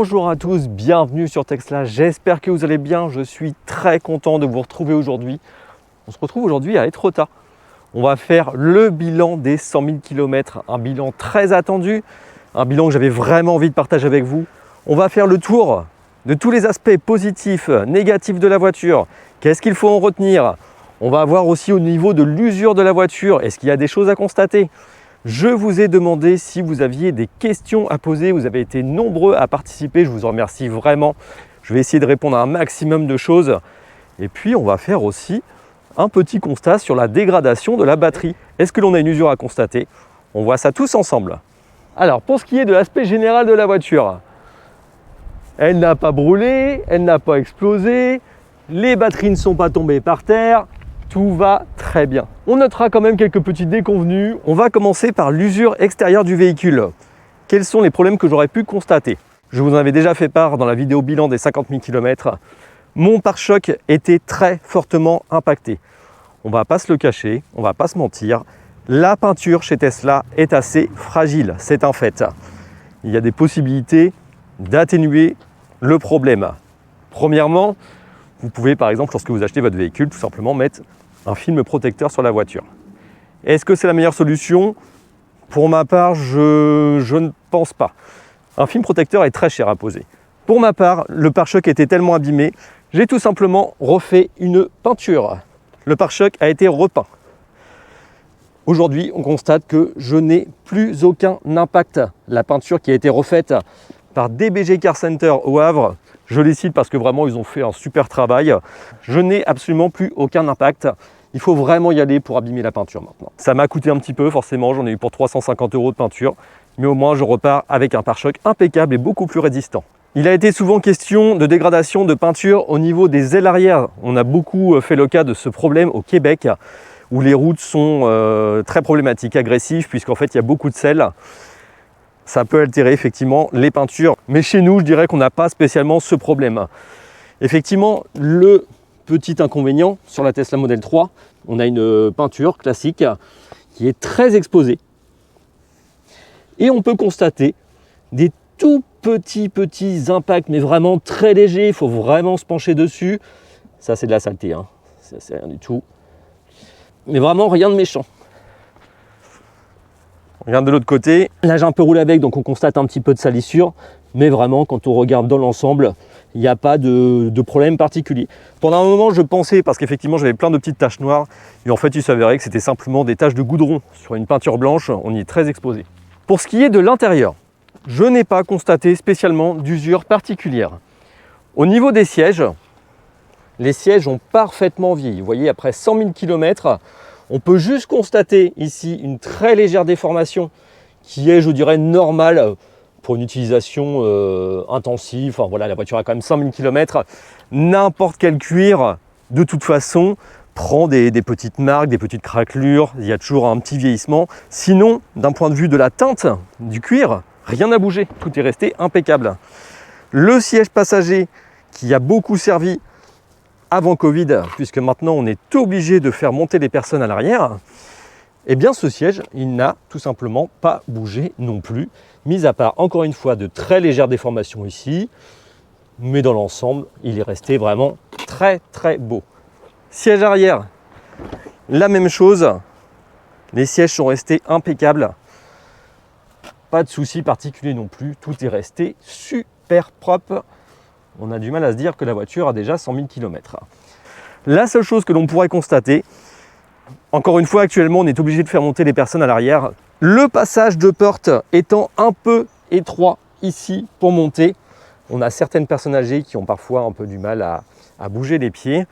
Bonjour à tous, bienvenue sur Texla, j'espère que vous allez bien, je suis très content de vous retrouver aujourd'hui. On se retrouve aujourd'hui à Etretat. On va faire le bilan des 100 000 km, un bilan très attendu, un bilan que j'avais vraiment envie de partager avec vous. On va faire le tour de tous les aspects positifs, négatifs de la voiture, qu'est-ce qu'il faut en retenir. On va voir aussi au niveau de l'usure de la voiture, est-ce qu'il y a des choses à constater. Je vous ai demandé si vous aviez des questions à poser, vous avez été nombreux à participer, je vous en remercie vraiment. Je vais essayer de répondre à un maximum de choses. Et puis on va faire aussi un petit constat sur la dégradation de la batterie. Est-ce que l'on a une usure à constater? On voit ça tous ensemble. Alors pour ce qui est de l'aspect général de la voiture, elle n'a pas brûlé, elle n'a pas explosé, les batteries ne sont pas tombées par terre. Tout va très bien. On notera quand même quelques petites déconvenues. On va commencer par l'usure extérieure du véhicule. Quels sont les problèmes que j'aurais pu constater? Je vous en avais déjà fait part dans la vidéo bilan des 50 000 km. Mon pare-choc était très fortement impacté. On ne va pas se le cacher, on ne va pas se mentir. La peinture chez Tesla est assez fragile, c'est un fait. Il y a des possibilités d'atténuer le problème. Premièrement, vous pouvez par exemple, lorsque vous achetez votre véhicule, tout simplement mettre un film protecteur sur la voiture. Est-ce que c'est la meilleure solution? Pour ma part, je ne pense pas. Un film protecteur est très cher à poser. Pour ma part, le pare-choc était tellement abîmé, j'ai tout simplement refait une peinture. Le pare-choc a été repeint. Aujourd'hui, on constate que je n'ai plus aucun impact. La peinture qui a été refaite par DBG Car Center au Havre, je les cite parce que vraiment ils ont fait un super travail. Je n'ai absolument plus aucun impact. Il faut vraiment y aller pour abîmer la peinture maintenant. Ça m'a coûté un petit peu, forcément, j'en ai eu pour 350 € de peinture. Mais au moins je repars avec un pare-choc impeccable et beaucoup plus résistant. Il a été souvent question de dégradation de peinture au niveau des ailes arrière. On a beaucoup fait le cas de ce problème au Québec, où les routes sont très problématiques, agressives, puisqu'en fait il y a beaucoup de sel. Ça peut altérer effectivement les peintures. Mais chez nous, je dirais qu'on n'a pas spécialement ce problème. Effectivement, le petit inconvénient sur la Tesla Model 3, on a une peinture classique qui est très exposée. Et on peut constater des tout petits impacts, mais vraiment très légers. Il faut vraiment se pencher dessus. Ça, c'est de la saleté, hein. Ça, c'est rien du tout. Mais vraiment rien de méchant. On regarde de l'autre côté. Là, j'ai un peu roulé avec, donc on constate un petit peu de salissure. Mais vraiment, quand on regarde dans l'ensemble, il n'y a pas de problème particulier. Pendant un moment, je pensais, parce qu'effectivement, j'avais plein de petites taches noires. Et en fait, il s'avérait que c'était simplement des taches de goudron sur une peinture blanche. On y est très exposé. Pour ce qui est de l'intérieur, je n'ai pas constaté spécialement d'usure particulière. Au niveau des sièges, les sièges ont parfaitement vieilli. Vous voyez, après 100 000 km, on peut juste constater ici une très légère déformation qui est, je dirais, normale pour une utilisation intensive. Enfin voilà, la voiture a quand même 100 000 km. N'importe quel cuir, de toute façon, prend des petites marques, des petites craquelures. Il y a toujours un petit vieillissement. Sinon, d'un point de vue de la teinte du cuir, rien n'a bougé. Tout est resté impeccable. Le siège passager qui a beaucoup servi avant Covid, puisque maintenant on est obligé de faire monter les personnes à l'arrière, eh bien ce siège, il n'a tout simplement pas bougé non plus, mis à part encore une fois de très légères déformations ici, mais dans l'ensemble, il est resté vraiment très beau. Siège arrière, la même chose, les sièges sont restés impeccables, pas de soucis particuliers non plus, tout est resté super propre. On a du mal à se dire que la voiture a déjà 100 000 km. La seule chose que l'on pourrait constater, encore une fois, actuellement, on est obligé de faire monter les personnes à l'arrière. Le passage de porte étant un peu étroit ici pour monter, on a certaines personnes âgées qui ont parfois un peu du mal à bouger les pieds.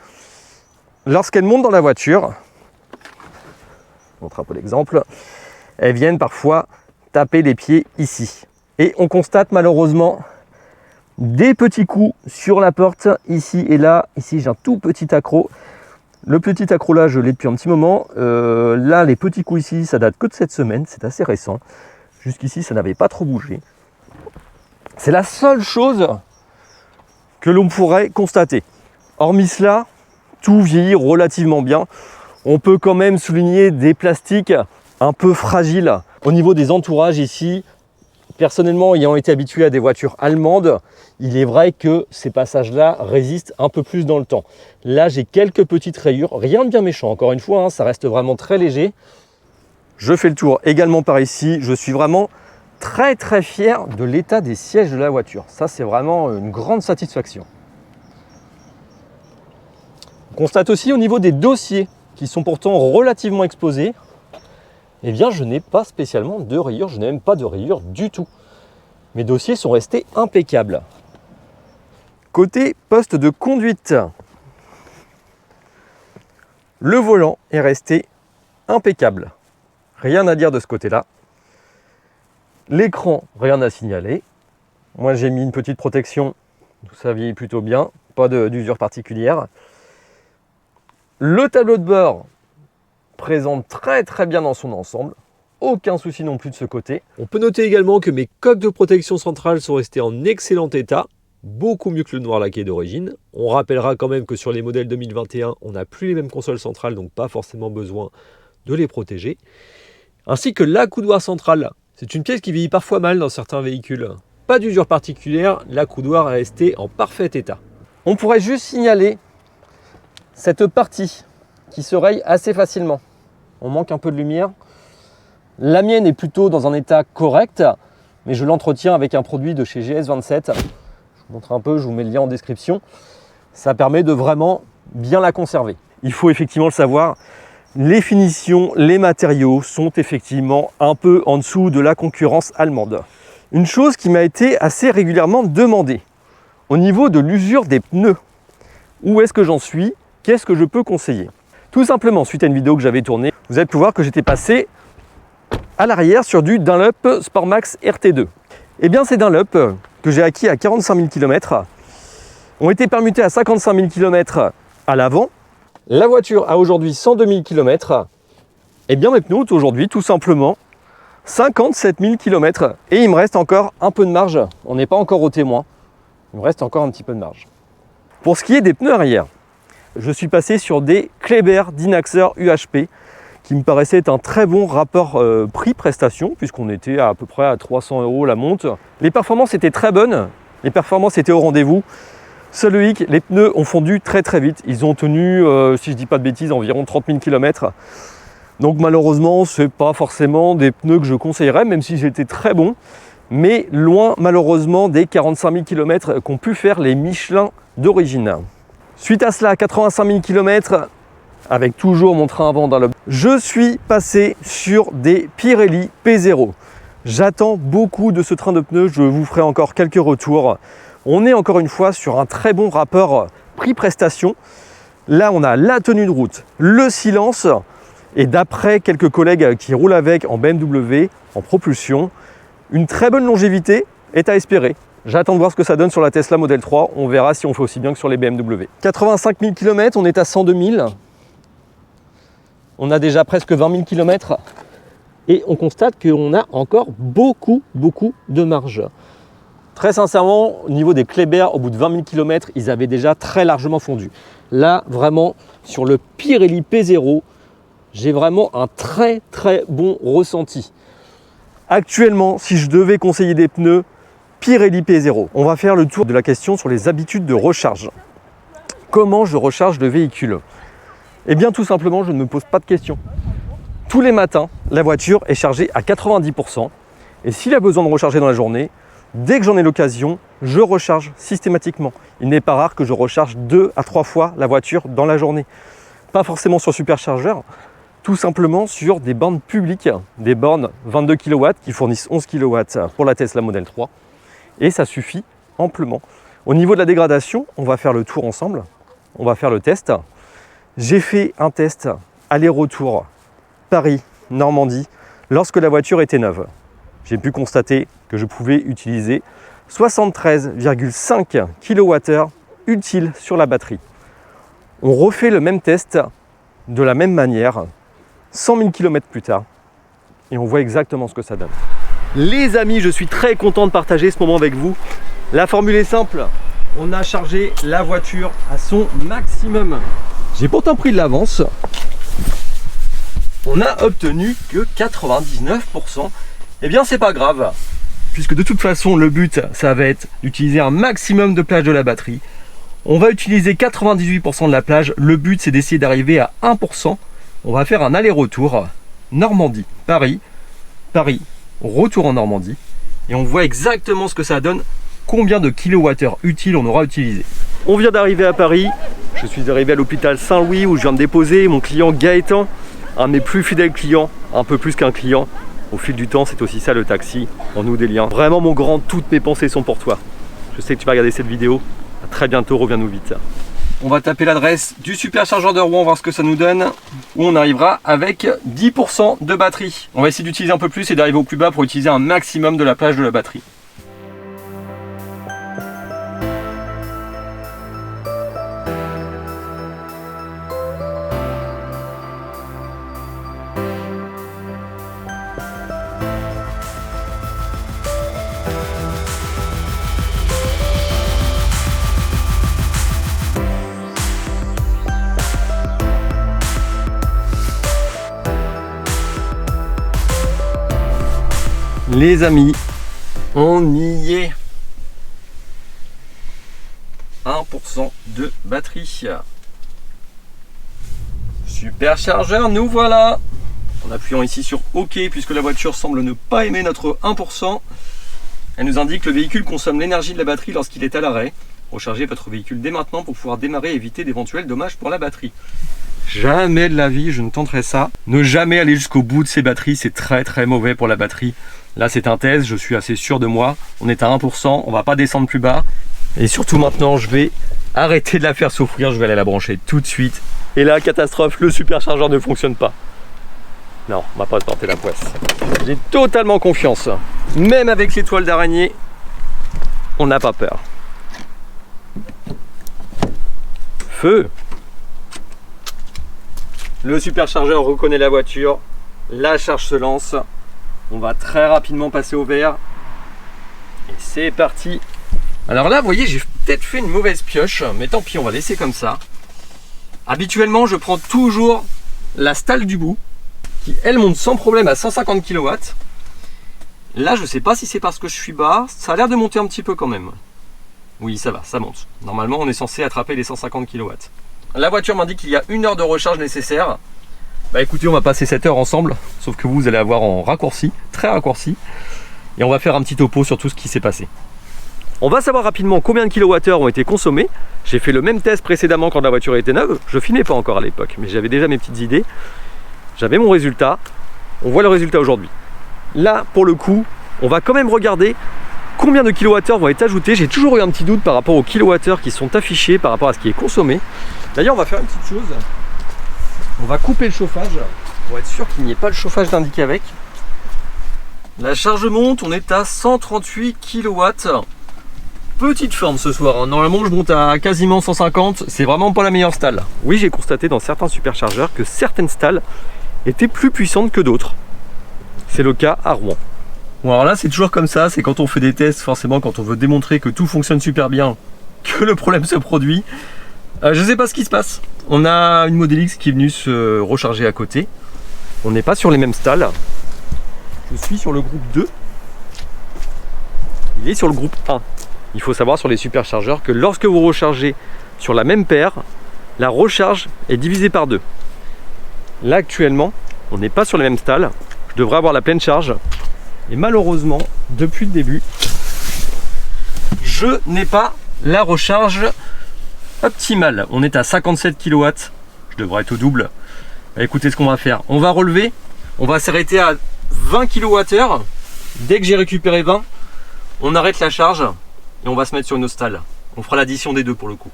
Lorsqu'elles montent dans la voiture, je montre un peu l'exemple, elles viennent parfois taper les pieds ici. Et on constate malheureusement des petits coups sur la porte, ici et là. Ici, j'ai un tout petit accroc. Le petit accroc là, je l'ai depuis un petit moment. Là, les petits coups ici, ça date que de cette semaine. C'est assez récent. Jusqu'ici, ça n'avait pas trop bougé. C'est la seule chose que l'on pourrait constater. Hormis cela, tout vieillit relativement bien. On peut quand même souligner des plastiques un peu fragiles. Au niveau des entourages ici, Personnellement, ayant été habitué à des voitures allemandes, il est vrai que ces passages-là résistent un peu plus dans le temps. Là, j'ai quelques petites rayures, rien de bien méchant. Encore une fois, hein, ça reste vraiment très léger. Je fais le tour également par ici. Je suis vraiment très fier de l'état des sièges de la voiture. Ça, c'est vraiment une grande satisfaction. On constate aussi au niveau des dossiers, qui sont pourtant relativement exposés, eh bien, je n'ai pas spécialement de rayures, je n'ai même pas de rayures du tout. Mes dossiers sont restés impeccables. Côté poste de conduite, le volant est resté impeccable. Rien à dire de ce côté-là. L'écran, rien à signaler. Moi, j'ai mis une petite protection, ça vieillit plutôt bien, pas d'usure particulière. Le tableau de bord présente très bien dans son ensemble. Aucun souci non plus de ce côté. On peut noter également que mes coques de protection centrale sont restées en excellent état, beaucoup mieux que le noir laqué d'origine. On rappellera quand même que sur les modèles 2021, on n'a plus les mêmes consoles centrales, donc pas forcément besoin de les protéger. Ainsi que l'accoudoir central. C'est une pièce qui vieillit parfois mal dans certains véhicules. Pas d'usure particulière, l'accoudoir est resté en parfait état. On pourrait juste signaler cette partie qui se raye assez facilement. On manque un peu de lumière. La mienne est plutôt dans un état correct, mais je l'entretiens avec un produit de chez GS27. Je vous montre un peu, je vous mets le lien en description. Ça permet de vraiment bien la conserver. Il faut effectivement le savoir, les finitions, les matériaux sont effectivement un peu en dessous de la concurrence allemande. Une chose qui m'a été assez régulièrement demandée, au niveau de l'usure des pneus. Où est-ce que j'en suis? Qu'est-ce que je peux conseiller? Tout simplement, suite à une vidéo que j'avais tournée, vous avez pu voir que j'étais passé à l'arrière sur du Dunlop Sportmax RT2. Et bien ces Dunlop que j'ai acquis à 45 000 km ont été permutés à 55 000 km à l'avant. La voiture a aujourd'hui 102 000 km. Et bien mes pneus ont aujourd'hui tout simplement 57 000 km. Et il me reste encore un peu de marge. On n'est pas encore au témoin. Il me reste encore un petit peu de marge. Pour ce qui est des pneus arrière, je suis passé sur des Kleber Dynaxer UHP qui me paraissait être un très bon rapport prix-prestation puisqu'on était à peu près à 300 € la monte. Les performances étaient très bonnes, les performances étaient au rendez-vous. Seul hic, les pneus ont fondu très vite. Ils ont tenu, si je dis pas de bêtises, environ 30 000 km. Donc malheureusement, ce n'est pas forcément des pneus que je conseillerais, même si j'étais très bon. Mais loin malheureusement des 45 000 km qu'ont pu faire les Michelin d'origine. Suite à cela, 85 000 km, avec toujours mon train avant Dunlop, je suis passé sur des Pirelli P0. J'attends beaucoup de ce train de pneus, je vous ferai encore quelques retours. On est encore une fois sur un très bon rapport prix-prestation. Là, on a la tenue de route, le silence, et d'après quelques collègues qui roulent avec en BMW, en propulsion, une très bonne longévité est à espérer. J'attends de voir ce que ça donne sur la Tesla Model 3. On verra si on fait aussi bien que sur les BMW. 85 000 km, on est à 102 000. On a déjà presque 20 000 km. Et on constate qu'on a encore beaucoup de marge. Très sincèrement, au niveau des Kleber, au bout de 20 000 km, ils avaient déjà très largement fondu. Là, vraiment, sur le Pirelli P0, j'ai vraiment un très bon ressenti. Actuellement, si je devais conseiller des pneus, Pirelli P0. On va faire le tour de la question sur les habitudes de recharge. Comment je recharge le véhicule? Eh bien tout simplement, je ne me pose pas de questions. Tous les matins, la voiture est chargée à 90%. Et s'il a besoin de recharger dans la journée, dès que j'en ai l'occasion, je recharge systématiquement. Il n'est pas rare que je recharge 2 à 3 fois la voiture dans la journée. Pas forcément sur superchargeur, tout simplement sur des bornes publiques, des bornes 22 kW qui fournissent 11 kW pour la Tesla Model 3. Et ça suffit amplement. Au niveau de la dégradation, on va faire le tour ensemble. On va faire le test. J'ai fait un test aller-retour Paris-Normandie lorsque la voiture était neuve. J'ai pu constater que je pouvais utiliser 73,5 kWh utiles sur la batterie. On refait le même test de la même manière, 100 000 km plus tard, et on voit exactement ce que ça donne. Les amis, je suis très content de partager ce moment avec vous. La formule est simple, on a chargé la voiture à son maximum. J'ai pourtant pris de l'avance. On n'a obtenu que 99%. Eh bien c'est pas grave, puisque de toute façon le but ça va être d'utiliser un maximum de plage de la batterie. On va utiliser 98% de la plage, le but c'est d'essayer d'arriver à 1%. On va faire un aller-retour Normandie, Paris, Paris, retour en Normandie, et on voit exactement ce que ça donne, combien de kilowattheures utiles on aura utilisé. On vient d'arriver à Paris, je suis arrivé à l'hôpital Saint-Louis où je viens de déposer mon client Gaëtan, un de mes plus fidèles clients, un peu plus qu'un client. Au fil du temps, c'est aussi ça le taxi, on noue des liens. Vraiment mon grand, toutes mes pensées sont pour toi. Je sais que tu vas regarder cette vidéo, à très bientôt, reviens-nous vite. On va taper l'adresse du superchargeur de Rouen, voir ce que ça nous donne, où on arrivera avec 10% de batterie. On va essayer d'utiliser un peu plus et d'arriver au plus bas pour utiliser un maximum de la plage de la batterie. Les amis, on y est. 1% de batterie. Superchargeur, nous voilà. En appuyant ici sur OK, puisque la voiture semble ne pas aimer notre 1%, elle nous indique que le véhicule consomme l'énergie de la batterie lorsqu'il est à l'arrêt. Rechargez votre véhicule dès maintenant pour pouvoir démarrer et éviter d'éventuels dommages pour la batterie. Jamais de la vie je ne tenterai ça. Ne jamais aller jusqu'au bout de ces batteries, c'est très mauvais pour la batterie. Là c'est un test, je suis assez sûr de moi. On est à 1%, on va pas descendre plus bas. Et surtout maintenant je vais arrêter de la faire souffrir, je vais aller la brancher tout de suite. Et là, catastrophe, le superchargeur ne fonctionne pas. Non, on va pas se porter la poisse. J'ai totalement confiance. Même avec les toiles d'araignée, on n'a pas peur. Feu! Le superchargeur reconnaît la voiture, la charge se lance, on va très rapidement passer au vert et c'est parti. Alors là vous voyez j'ai peut-être fait une mauvaise pioche, mais tant pis on va laisser comme ça. Habituellement je prends toujours la stalle du bout qui elle monte sans problème à 150 kW. Là je sais pas si c'est parce que je suis bas, ça a l'air de monter un petit peu quand même. Oui ça va, ça monte. Normalement on est censé attraper les 150 kW. La voiture m'indique qu'il y a 1 heure de recharge nécessaire. Bah écoutez, on va passer cette heure ensemble, sauf que vous allez avoir en raccourci, très raccourci, et on va faire un petit topo sur tout ce qui s'est passé. On va savoir rapidement combien de kilowattheures ont été consommés. J'ai fait le même test précédemment quand la voiture était neuve, je filmais pas encore à l'époque, mais j'avais déjà mes petites idées. J'avais mon résultat, on voit le résultat aujourd'hui. Là, pour le coup, on va quand même regarder combien de kilowattheures vont être ajoutés. J'ai toujours eu un petit doute par rapport aux kilowattheures qui sont affichés par rapport à ce qui est consommé. D'ailleurs, on va faire une petite chose. On va couper le chauffage pour être sûr qu'il n'y ait pas le chauffage d'indiqué avec. La charge monte, on est à 138 kW. Petite forme ce soir, hein. Normalement je monte à quasiment 150, c'est vraiment pas la meilleure stalle. Oui, j'ai constaté dans certains superchargeurs que certaines stalles étaient plus puissantes que d'autres. C'est le cas à Rouen. Bon alors là c'est toujours comme ça, c'est quand on fait des tests, forcément quand on veut démontrer que tout fonctionne super bien, que le problème se produit. Je sais pas ce qui se passe. On a une Model X qui est venue se recharger à côté. On n'est pas sur les mêmes stalles. Je suis sur le groupe 2. Il est sur le groupe 1. Il faut savoir sur les superchargeurs que lorsque vous rechargez sur la même paire, la recharge est divisée par 2. Là actuellement, on n'est pas sur les mêmes stalles. Je devrais avoir la pleine charge. Et malheureusement, depuis le début, je n'ai pas la recharge optimale. On est à 57 kW. Je devrais être au double. Bah, écoutez ce qu'on va faire. On va relever. On va s'arrêter à 20 kWh. Dès que j'ai récupéré 20, on arrête la charge et on va se mettre sur une autre stalle. On fera l'addition des deux pour le coup.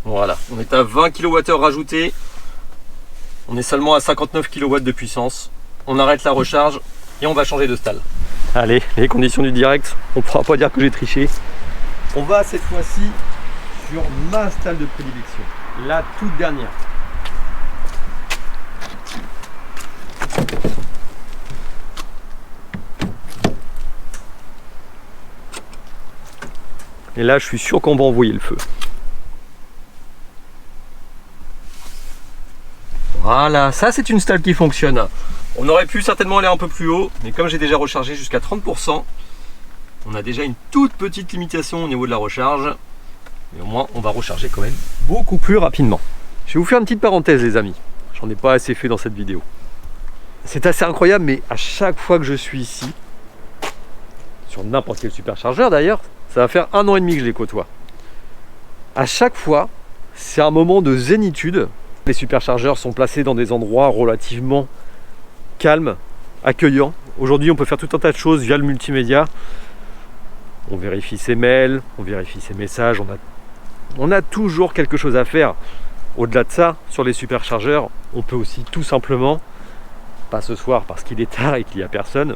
Voilà. On est à 20 kWh rajoutés. On est seulement à 59 kW de puissance. On arrête la recharge et on va changer de stalle. Allez, les conditions du direct, on ne pourra pas dire que j'ai triché. On va cette fois-ci sur ma stalle de prédilection, la toute dernière. Et là, je suis sûr qu'on va envoyer le feu. Voilà, ça c'est une stalle qui fonctionne. On aurait pu certainement aller un peu plus haut, mais comme j'ai déjà rechargé jusqu'à 30%, On a déjà une toute petite limitation au niveau de la recharge. Mais au moins, on va recharger quand même beaucoup plus rapidement. Je vais vous faire une petite parenthèse, les amis. J'en ai pas assez fait dans cette vidéo. C'est assez incroyable, mais à chaque fois que je suis ici, sur n'importe quel superchargeur d'ailleurs, ça va faire 1 an et demi que je les côtoie. À chaque fois, c'est un moment de zénitude. Les superchargeurs sont placés dans des endroits relativement calmes, accueillants. Aujourd'hui, on peut faire tout un tas de choses via le multimédia. On vérifie ses mails, on vérifie ses messages. On a toujours quelque chose à faire. Au-delà de ça, sur les superchargeurs, on peut aussi tout simplement, pas ce soir parce qu'il est tard et qu'il n'y a personne,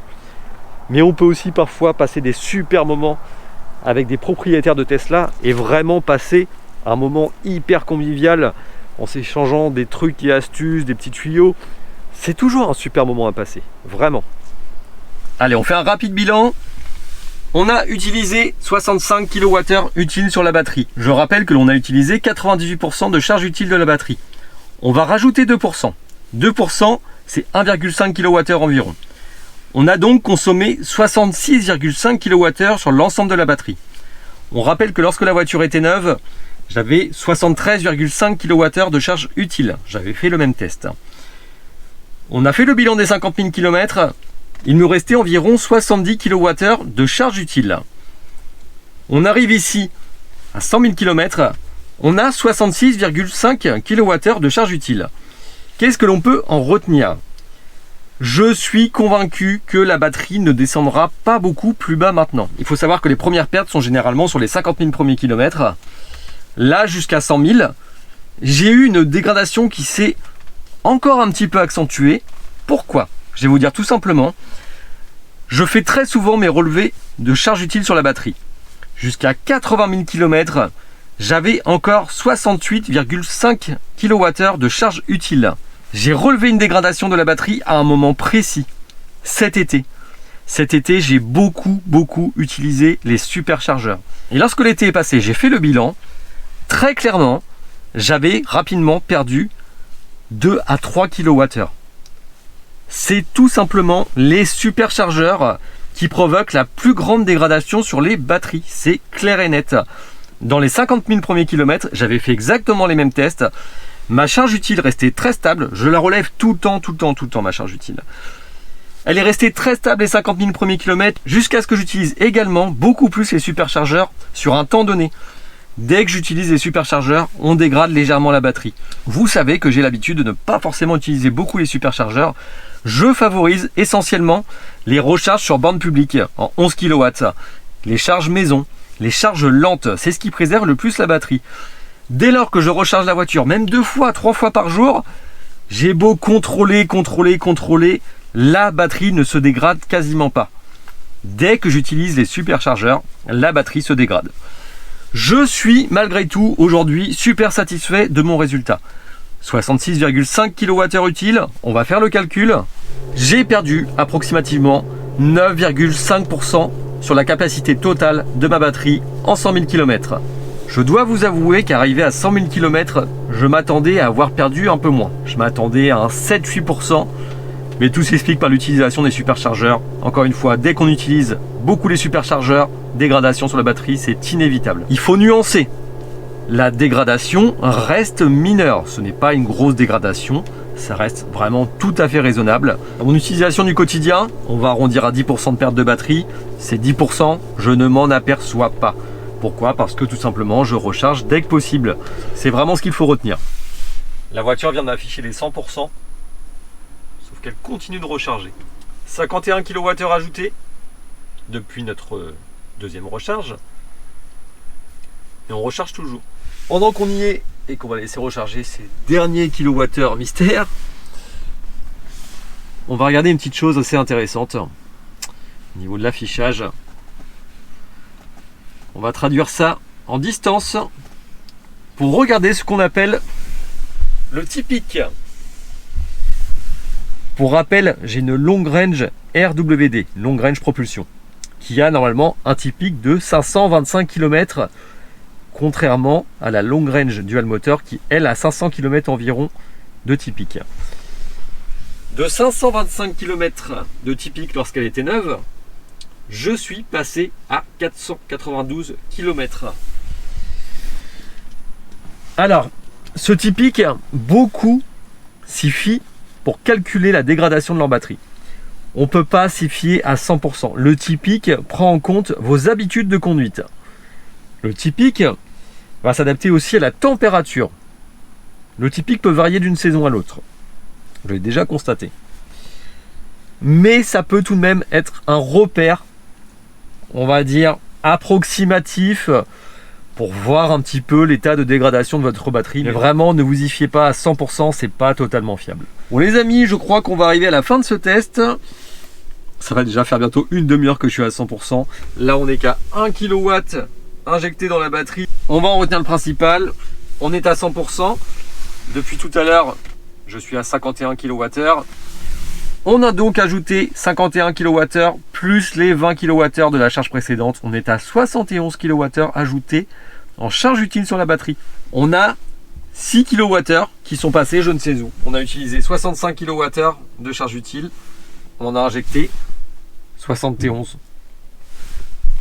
mais on peut aussi parfois passer des super moments avec des propriétaires de Tesla et vraiment passer un moment hyper convivial en s'échangeant des trucs et astuces, des petits tuyaux. C'est toujours un super moment à passer, vraiment. Allez, on fait un rapide bilan. On a utilisé 65 kWh utiles sur la batterie. Je rappelle que l'on a utilisé 98% de charge utile de la batterie. On va rajouter 2%. 2%, c'est 1,5 kWh environ. On a donc consommé 66,5 kWh sur l'ensemble de la batterie. On rappelle que lorsque la voiture était neuve, j'avais 73,5 kWh de charge utile. J'avais fait le même test. On a fait le bilan des 50 000 km. Il me restait environ 70 kWh de charge utile. On arrive ici à 100 000 km. On a 66,5 kWh de charge utile. Qu'est-ce que l'on peut en retenir ? Je suis convaincu que la batterie ne descendra pas beaucoup plus bas maintenant. Il faut savoir que les premières pertes sont généralement sur les 50 000 premiers kilomètres. Là, jusqu'à 100 000, j'ai eu une dégradation qui s'est encore un petit peu accentuée. Pourquoi ? Je vais vous dire tout simplement, je fais très souvent mes relevés de charge utile sur la batterie. Jusqu'à 80 000 km, j'avais encore 68,5 kWh de charge utile. J'ai relevé une dégradation de la batterie à un moment précis, cet été. Cet été, j'ai beaucoup utilisé les superchargeurs. Et lorsque l'été est passé, j'ai fait le bilan. Très clairement, j'avais rapidement perdu 2 à 3 kWh. C'est tout simplement les superchargeurs qui provoquent la plus grande dégradation sur les batteries. C'est clair et net. Dans les 50 000 premiers kilomètres, j'avais fait exactement les mêmes tests. Ma charge utile restait très stable. Je la relève tout le temps, ma charge utile. Elle est restée très stable les 50 000 premiers kilomètres jusqu'à ce que j'utilise également beaucoup plus les superchargeurs sur un temps donné. Dès que j'utilise les superchargeurs, on dégrade légèrement la batterie. Vous savez que j'ai l'habitude de ne pas forcément utiliser beaucoup les superchargeurs. Je favorise essentiellement les recharges sur borne publique en 11 kW, les charges maison, les charges lentes. C'est ce qui préserve le plus la batterie. Dès lors que je recharge la voiture, même 2 fois, 3 fois par jour, j'ai beau contrôler, la batterie ne se dégrade quasiment pas. Dès que j'utilise les superchargeurs, la batterie se dégrade. Je suis malgré tout aujourd'hui super satisfait de mon résultat. 66,5 kWh utile, on va faire le calcul. J'ai perdu approximativement 9,5% sur la capacité totale de ma batterie en 100 000 km. Je dois vous avouer qu'arrivé à 100 000 km, je m'attendais à avoir perdu un peu moins. Je m'attendais à un 7-8%, mais tout s'explique par l'utilisation des superchargeurs. Encore une fois, dès qu'on utilise beaucoup les superchargeurs, dégradation sur la batterie, c'est inévitable. Il faut nuancer. La dégradation reste mineure. Ce n'est pas une grosse dégradation. Ça reste vraiment tout à fait raisonnable. Dans mon utilisation du quotidien, on va arrondir à 10% de perte de batterie. Ces 10%, je ne m'en aperçois pas. Pourquoi ? Parce que tout simplement, je recharge dès que possible. C'est vraiment ce qu'il faut retenir. La voiture vient d'afficher les 100%, sauf qu'elle continue de recharger. 51 kWh ajoutés depuis notre deuxième recharge. Et on recharge toujours. Pendant qu'on y est et qu'on va laisser recharger ces derniers kilowattheures mystères, on va regarder une petite chose assez intéressante au niveau de l'affichage. On va traduire ça en distance pour regarder ce qu'on appelle le typique. Pour rappel, j'ai une long range RWD, long range propulsion, qui a normalement un typique de 525 km, contrairement à la long range dual motor qui, elle, a 500 km environ de typique. De 525 km de typique lorsqu'elle était neuve, je suis passé à 492 km. Alors, ce typique, beaucoup s'y fient pour calculer la dégradation de leur batterie. On ne peut pas s'y fier à 100%. Le typique prend en compte vos habitudes de conduite. Le typique va s'adapter aussi à la température. Le typique peut varier d'une saison à l'autre. Je l'ai déjà constaté. Mais ça peut tout de même être un repère, on va dire, approximatif pour voir un petit peu l'état de dégradation de votre batterie. Mais vraiment, ne vous y fiez pas à 100%, c'est pas totalement fiable. Bon les amis, je crois qu'on va arriver à la fin de ce test. Ça va déjà faire bientôt une demi-heure que je suis à 100%. Là, on n'est qu'à 1 kW injecté dans la batterie. On va en retenir le principal. On est à 100%. Depuis tout à l'heure, je suis à 51 kWh. On a donc ajouté 51 kWh plus les 20 kWh de la charge précédente. On est à 71 kWh ajoutés en charge utile sur la batterie. On a 6 kWh qui sont passés je ne sais où. On a utilisé 65 kWh de charge utile. On en a injecté 71.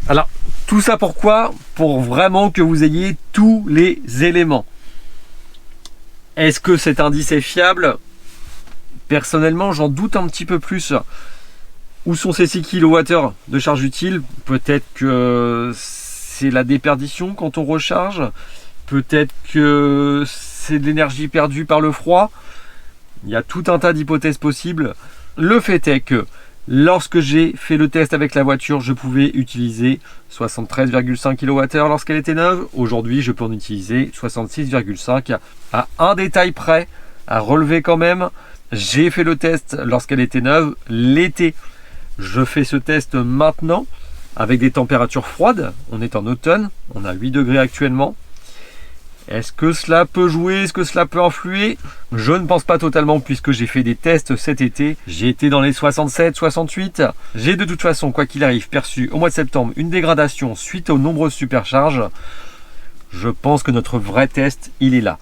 Alors, tout ça pourquoi? Pour vraiment que vous ayez tous les éléments. Est-ce que cet indice est fiable? Personnellement, j'en doute un petit peu plus. Où sont ces 6 kWh de charge utile? Peut-être que c'est la déperdition quand on recharge. Peut-être que c'est de l'énergie perdue par le froid. Il y a tout un tas d'hypothèses possibles. Le fait est que lorsque j'ai fait le test avec la voiture, je pouvais utiliser 73,5 kWh lorsqu'elle était neuve. Aujourd'hui, je peux en utiliser 66,5 à un détail près à relever quand même. J'ai fait le test lorsqu'elle était neuve l'été. Je fais ce test maintenant avec des températures froides. On est en automne, on a 8 degrés actuellement. Est-ce que cela peut jouer? Est-ce que cela peut influer? Je ne pense pas totalement puisque j'ai fait des tests cet été. J'ai été dans les 67, 68. J'ai de toute façon, quoi qu'il arrive, perçu au mois de septembre une dégradation suite aux nombreuses supercharges. Je pense que notre vrai test, il est là.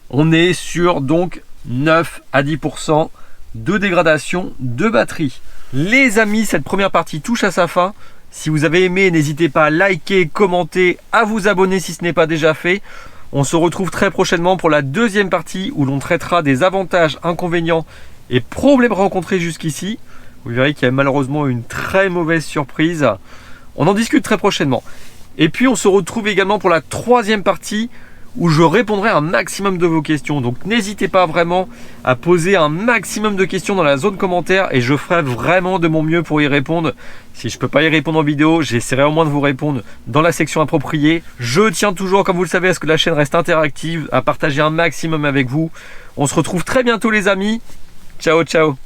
On est sur donc 9 à 10% de dégradation de batterie. Les amis, cette première partie touche à sa fin. Si vous avez aimé, n'hésitez pas à liker, commenter, à vous abonner si ce n'est pas déjà fait. On se retrouve très prochainement pour la deuxième partie où l'on traitera des avantages, inconvénients et problèmes rencontrés jusqu'ici. Vous verrez qu'il y a malheureusement une très mauvaise surprise. On en discute très prochainement. Et puis on se retrouve également pour la troisième partie où je répondrai à un maximum de vos questions. Donc n'hésitez pas vraiment à poser un maximum de questions dans la zone commentaire et je ferai vraiment de mon mieux pour y répondre. Si je ne peux pas y répondre en vidéo, j'essaierai au moins de vous répondre dans la section appropriée. Je tiens toujours, comme vous le savez, à ce que la chaîne reste interactive, à partager un maximum avec vous. On se retrouve très bientôt les amis. Ciao, ciao.